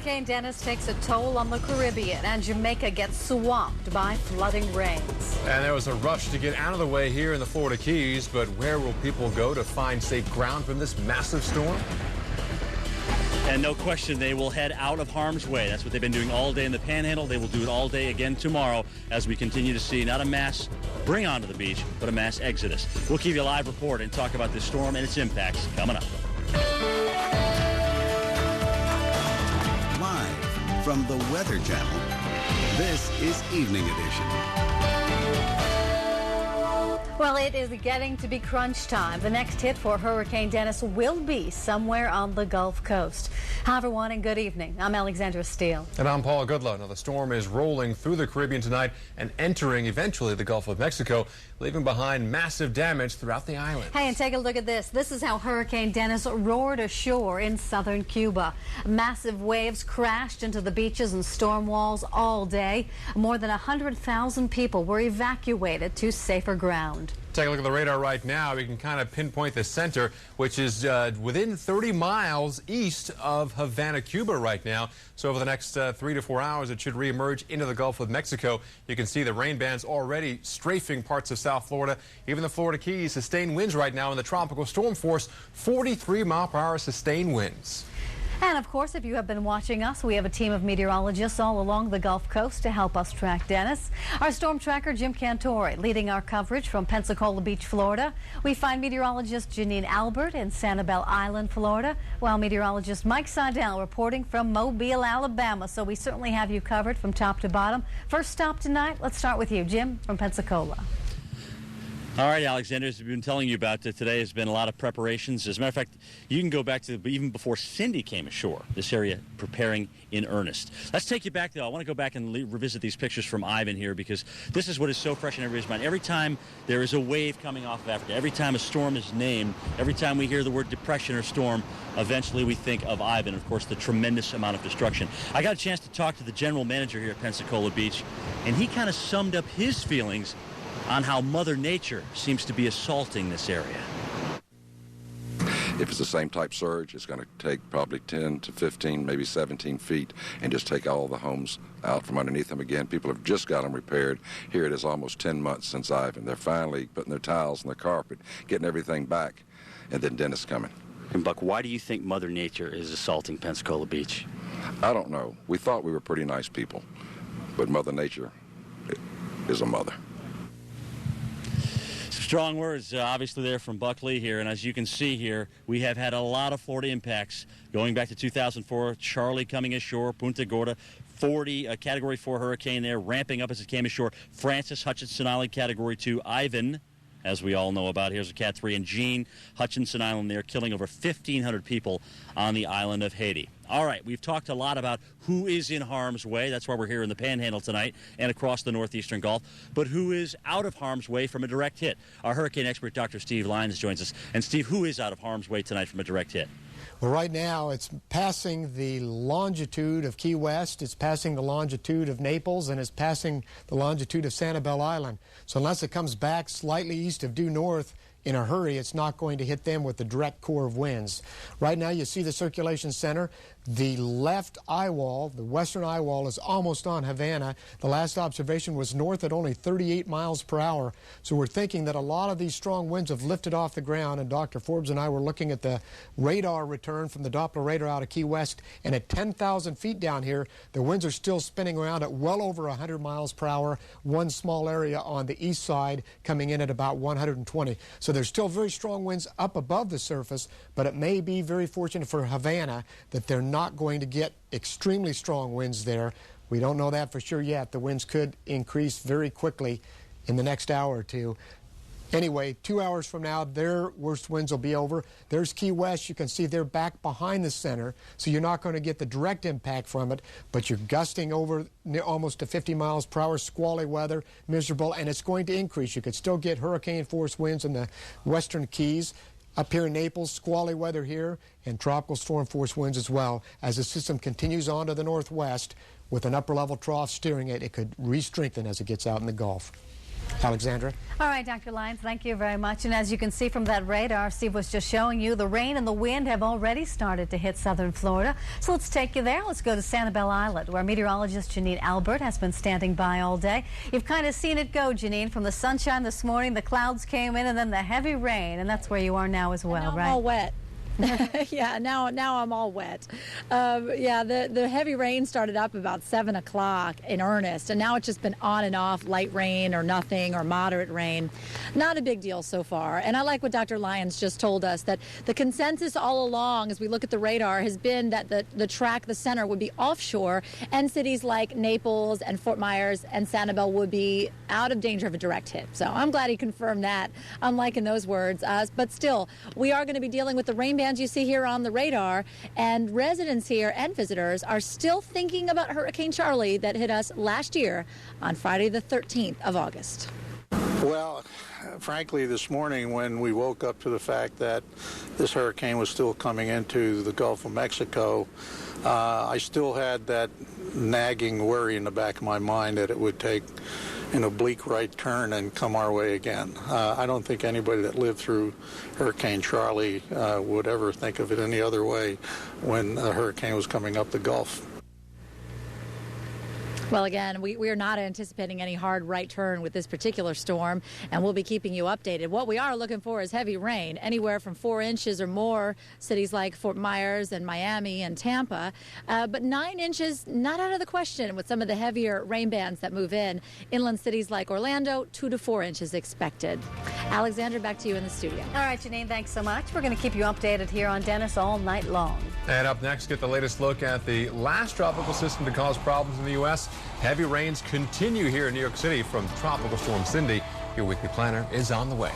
Hurricane Dennis takes a toll on the Caribbean, and Jamaica gets swamped by flooding rains. And there was a rush to get out of the way here in the Florida Keys, but where will people go to find safe ground from this massive storm? And no question, they will head out of harm's way. That's what they've been doing all day in the Panhandle. They will do it all day again tomorrow as we continue to see not a mass bring onto the beach, but a mass exodus. We'll keep you a live report and talk about this storm and its impacts coming up. Live from the Weather Channel, this is Evening Edition. Well, it is getting to be crunch time. The next hit for Hurricane Dennis will be somewhere on the Gulf Coast. Hi, everyone, and good evening. I'm Alexandra Steele. And I'm Paul Goodlow. Now, the storm is rolling through the Caribbean tonight and entering eventually the Gulf of Mexico, leaving behind massive damage throughout the island. Hey, and take a look at this. This is how Hurricane Dennis roared ashore in southern Cuba. Massive waves crashed into the beaches and storm walls all day. More than 100,000 people were evacuated to safer ground. Take a look at the radar right now. We can kind of pinpoint the center, which is within 30 miles east of Havana, Cuba right now. So over the next 3 to 4 hours, it should reemerge into the Gulf of Mexico. You can see the rain bands already strafing parts of South Florida. Even the Florida Keys, sustained winds right now in the tropical storm force, 43-mile-per-hour sustained winds. And, of course, if you have been watching us, we have a team of meteorologists all along the Gulf Coast to help us track Dennis. Our storm tracker, Jim Cantore, leading our coverage from Pensacola Beach, Florida. We find meteorologist Janine Albert in Sanibel Island, Florida, while meteorologist Mike Seidel reporting from Mobile, Alabama. So we certainly have you covered from top to bottom. First stop tonight, let's start with you, Jim, from Pensacola. All right, Alexander, as we've been telling you about today has been a lot of preparations. As a matter of fact, you can go back to even before Cindy came ashore, this area preparing in earnest. Let's take you back, though. I want to go back and revisit these pictures from Ivan here because this is what is so fresh in everybody's mind. Every time there is a wave coming off of Africa, every time a storm is named, every time we hear the word depression or storm, eventually we think of Ivan, of course, the tremendous amount of destruction. I got a chance to talk to the general manager here at Pensacola Beach, and he kind of summed up his feelings on how Mother Nature seems to be assaulting this area. If it's the same type surge, it's going to take probably 10 to 15, maybe 17 feet and just take all the homes out from underneath them again. People have just got them repaired. Here it is almost 10 months since Ivan. They're finally putting their tiles and their carpet, getting everything back, and then Dennis coming. And Buck, why do you think Mother Nature is assaulting Pensacola Beach? I don't know. We thought we were pretty nice people, but Mother Nature is a mother. Strong words, obviously, there from Buck Lee here. And as you can see here, we have had a lot of Florida impacts going back to 2004. Charlie coming ashore, Punta Gorda, Category 4 hurricane there, ramping up as it came ashore. Francis, Hutchinson Island, Category 2. Ivan, as we all know about, here's a Cat 3. And Jean, Hutchinson Island there, killing over 1,500 people on the island of Haiti. All right, we've talked a lot about who is in harm's way. That's why we're here in the Panhandle tonight and across the northeastern Gulf. But who is out of harm's way from a direct hit? Our hurricane expert, Dr. Steve Lyons, joins us. And Steve, who is out of harm's way tonight from a direct hit? Well, right now it's passing the longitude of Key West, it's passing the longitude of Naples, and it's passing the longitude of Sanibel Island. So unless it comes back slightly east of due north in a hurry, it's not going to hit them with the direct core of winds. Right now you see the circulation center. The left eye wall, the western eye wall, is almost on Havana. The last observation was north at only 38 miles per hour. So we're thinking that a lot of these strong winds have lifted off the ground, and Dr. Forbes and I were looking at the radar return from the Doppler radar out of Key West, and at 10,000 feet down here, the winds are still spinning around at well over 100 miles per hour. One small area on the east side coming in at about 120. So there's still very strong winds up above the surface, but it may be very fortunate for Havana that they're not going to get extremely strong winds there. We don't know that for sure yet. The winds could increase very quickly in the next hour or two. Anyway, 2 hours from now, their worst winds will be over. There's Key West. You can see they're back behind the center, so you're not going to get the direct impact from it, but you're gusting over almost to 50 miles per hour, squally weather, miserable, and it's going to increase. You could still get hurricane-force winds in the western Keys. Up here in Naples, squally weather here, and tropical storm-force winds as well. As the system continues on to the northwest, with an upper-level trough steering it, it could re-strengthen as it gets out in the Gulf. Alexandra. All right, Dr. Lyons, thank you very much. And as you can see from that radar Steve was just showing you, the rain and the wind have already started to hit southern Florida. So let's take you there. Let's go to Sanibel Island, where meteorologist Janine Albert has been standing by all day. You've kind of seen it go, Janine, from the sunshine this morning, the clouds came in, and then the heavy rain, and that's where you are now as well, right? I'm all wet. Yeah, now I'm all wet. Yeah, the heavy rain started up about 7 o'clock in earnest, and now it's just been on and off, light rain or nothing or moderate rain. Not a big deal so far. And I like what Dr. Lyons just told us, that the consensus all along as we look at the radar has been that the center would be offshore, and cities like Naples and Fort Myers and Sanibel would be out of danger of a direct hit. So I'm glad he confirmed that. I'm liking those words. But still, we are going to be dealing with the rain bands you see here on the radar, and residents here and visitors are still thinking about Hurricane Charlie that hit us last year on Friday the 13th of August. Well, frankly, this morning when we woke up to the fact that this hurricane was still coming into the Gulf of Mexico, I still had that nagging worry in the back of my mind that it would take an oblique right turn and come our way again. I don't think anybody that lived through Hurricane Charlie would ever think of it any other way when a hurricane was coming up the Gulf. Well, again, we are not anticipating any hard right turn with this particular storm, and we'll be keeping you updated. What we are looking for is heavy rain, anywhere from 4 inches or more, cities like Fort Myers and Miami and Tampa. But 9 inches, not out of the question with some of the heavier rain bands that move in. Inland cities like Orlando, 2 to 4 inches expected. Alexandra, back to you in the studio. All right, Janine, thanks so much. We're going to keep you updated here on Dennis all night long. And up next, get the latest look at the last tropical system to cause problems in the U.S. Heavy rains continue here in New York City from Tropical Storm Cindy. Your weekly planner is on the way.